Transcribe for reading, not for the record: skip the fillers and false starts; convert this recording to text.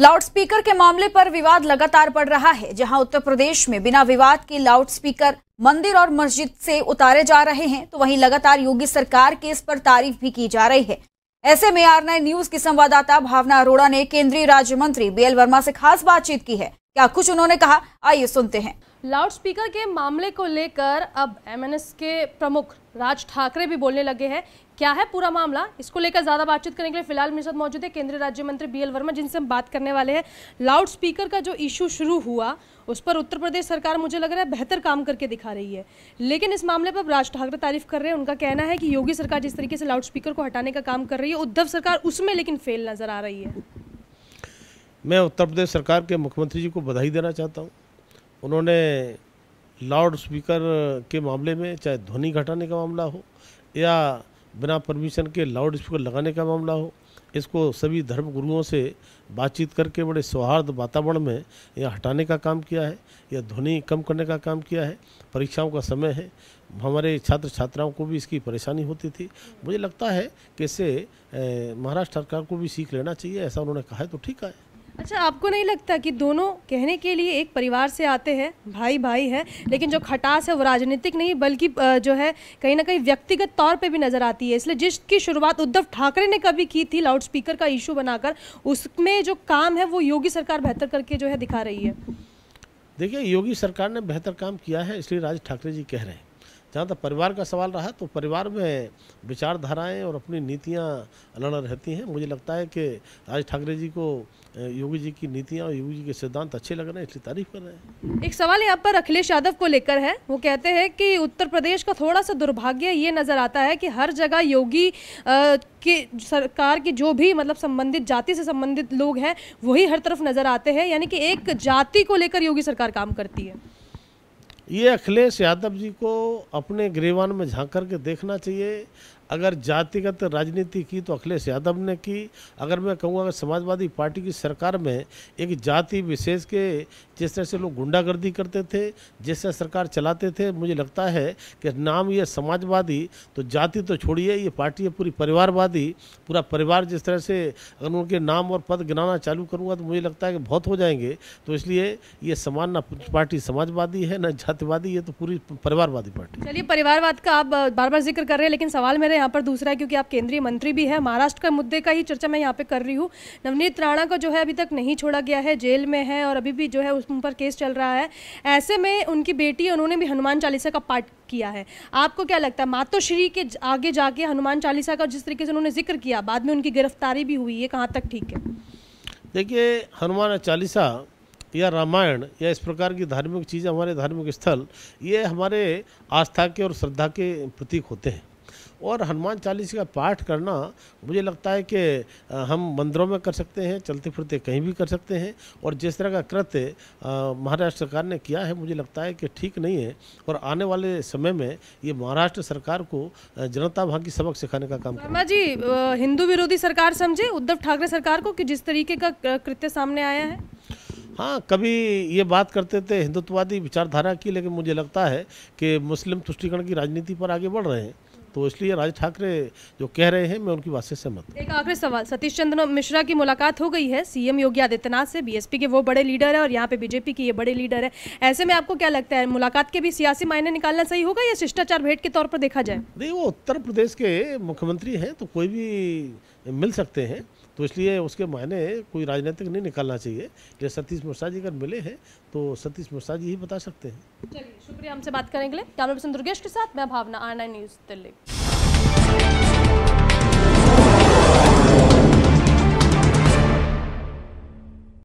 Loudspeaker के मामले पर विवाद लगातार बढ़ रहा है। जहां उत्तर प्रदेश में बिना विवाद के लाउडस्पीकर मंदिर और मस्जिद से उतारे जा रहे हैं, तो वहीं लगातार योगी सरकार की इस पर तारीफ भी की जा रही है। ऐसे में R9 न्यूज की संवाददाता भावना अरोड़ा ने केंद्रीय राज्य मंत्री BL वर्मा से खास बातचीत की है। क्या कुछ उन्होंने कहा, आइए सुनते हैं। लाउडस्पीकर के मामले को लेकर अब MNS के प्रमुख राज ठाकरे भी बोलने लगे हैं। क्या है पूरा मामला, इसको लेकर ज्यादा बातचीत करने के लिए फिलहाल मेरे साथ मौजूद है केंद्रीय राज्य मंत्री BL वर्मा, जिनसे हम बात करने वाले हैं। लाउडस्पीकर का जो इशू शुरू हुआ उस पर उत्तर प्रदेश सरकार मुझे लग रहा है बेहतर काम करके दिखा रही है, लेकिन इस मामले पर राज ठाकरे तारीफ कर रहे हैं। उनका कहना है कि योगी सरकार जिस तरीके से लाउडस्पीकर को हटाने का काम कर रही है, उद्धव सरकार उसमें लेकिन फेल नजर आ रही है। मैं उत्तर प्रदेश सरकार के मुख्यमंत्री जी को बधाई देना चाहता हूँ। उन्होंने लाउड स्पीकर के मामले में, चाहे ध्वनि घटाने का मामला हो या बिना परमिशन के लाउड स्पीकर लगाने का मामला हो, इसको सभी धर्म गुरुओं से बातचीत करके बड़े सौहार्द वातावरण में यह हटाने का काम किया है, यह ध्वनि कम करने का काम किया है। परीक्षाओं का समय है, हमारे छात्र छात्राओं को भी इसकी परेशानी होती थी। मुझे लगता है कि इससे महाराष्ट्र सरकार को भी सीख लेना चाहिए। ऐसा उन्होंने कहा है तो ठीक है। अच्छा, आपको नहीं लगता कि दोनों कहने के लिए एक परिवार से आते हैं, भाई भाई है, लेकिन जो खटास है वो राजनीतिक नहीं बल्कि जो है कहीं ना कहीं व्यक्तिगत तौर पे भी नजर आती है। इसलिए जिसकी शुरुआत उद्धव ठाकरे ने कभी की थी लाउडस्पीकर का इशू बनाकर, उसमें जो काम है वो योगी सरकार बेहतर करके जो है दिखा रही है। देखिए, योगी सरकार ने बेहतर काम किया है, इसलिए राज ठाकरे जी कह रहे हैं। जहाँ तक परिवार का सवाल रहा, तो परिवार में विचारधाराएं और अपनी नीतियाँ अलग रहती हैं। मुझे लगता है कि राज ठाकरे जी को योगी जी की नीतियाँ और योगी जी के सिद्धांत अच्छे लग रहे हैं, इसलिए तारीफ कर रहे हैं। एक सवाल यहाँ पर अखिलेश यादव को लेकर है। वो कहते हैं कि उत्तर प्रदेश का थोड़ा सा दुर्भाग्य ये नजर आता है कि हर जगह योगी की सरकार की जो भी मतलब संबंधित जाति से संबंधित लोग हैं वही हर तरफ नजर आते हैं, यानी कि एक जाति को लेकर योगी सरकार काम करती है। ये अखिलेश यादव जी को अपने गिरेबान में झांक कर के देखना चाहिए। अगर जातिगत राजनीति की तो अखिलेश यादव ने की। अगर मैं कहूँगा कि समाजवादी पार्टी की सरकार में एक जाति विशेष के जिस तरह से लोग गुंडागर्दी करते थे, जिस तरह सरकार चलाते थे, मुझे लगता है कि नाम ये समाजवादी, तो जाति तो छोड़िए, ये पार्टी है पूरी परिवारवादी। पूरा परिवार जिस तरह से अगर उनके नाम और पद गिनाना चालू करूँगा तो मुझे लगता है कि बहुत हो जाएंगे। तो इसलिए ये समान ना पार्टी समाजवादी है ना जातिवादी, ये तो पूरी परिवारवादी पार्टी। चलिए, परिवारवाद का आप बार बार जिक्र कर रहे हैं, लेकिन सवाल मेरे यहाँ पर दूसरा है, क्योंकि आप केंद्रीय मंत्री भी हैं। महाराष्ट्र का मुद्दे का ही चर्चा मैं यहाँ पे कर रही हूँ। नवनीत राणा को जो है अभी तक नहीं छोड़ा गया है, जेल में है और अभी भी जो है उन पर केस चल रहा है। ऐसे में उनकी बेटी, उन्होंने भी हनुमान चालीसा का पाठ किया है। आपको क्या लगता है, मातोश्री के आगे जाके हनुमान चालीसा का जिस तरीके से उन्होंने जिक्र किया, बाद में उनकी गिरफ्तारी भी हुई है, कहाँ तक ठीक है? देखिए, हनुमान चालीसा या रामायण या इस प्रकार की धार्मिक चीज़ें, हमारे धार्मिक स्थल, ये हमारे आस्था के और श्रद्धा के प्रतीक होते हैं। और हनुमान चालीसा का पाठ करना मुझे लगता है कि हम मंदिरों में कर सकते हैं, चलते फिरते कहीं भी कर सकते हैं। और जिस तरह का कृत्य महाराष्ट्र सरकार ने किया है, मुझे लगता है कि ठीक नहीं है। और आने वाले समय में ये महाराष्ट्र सरकार को जनता वहाँ की सबक सिखाने का काम वर्मा जी, हिंदू विरोधी सरकार समझे उद्धव ठाकरे सरकार को कि जिस तरीके का कृत्य सामने आया है? हाँ, कभी ये बात करते थे हिंदुत्ववादी विचारधारा की, लेकिन मुझे लगता है कि मुस्लिम तुष्टीकरण की राजनीति पर आगे बढ़ रहे हैं। तो इसलिए राज ठाकरे जो कह रहे हैं, मैं उनकी बात से सहमत हूं। एक आखिरी सवाल, सतीश चंद्र मिश्रा की मुलाकात हो गई है CM योगी आदित्यनाथ से। BSP के वो बड़े लीडर है और यहाँ पे BJP की ये बड़े लीडर है। ऐसे में आपको क्या लगता है, मुलाकात के भी सियासी मायने निकालना सही होगा या शिष्टाचार भेंट के तौर पर देखा जाए? नहीं, वो उत्तर प्रदेश के मुख्यमंत्री हैं, तो कोई भी मिल सकते हैं, तो इसलिए उसके मायने कोई राजनीतिक नहीं निकालना चाहिए। जैसे सतीश मिश्रा जी अगर मिले हैं तो सतीश मिश्रा जी ही बता सकते हैं। चलिए, शुक्रिया हमसे बात करने के लिए। कैमरा पर्सन दुर्गेश के साथ मैं भावना, R9 न्यूज़ दिल्ली।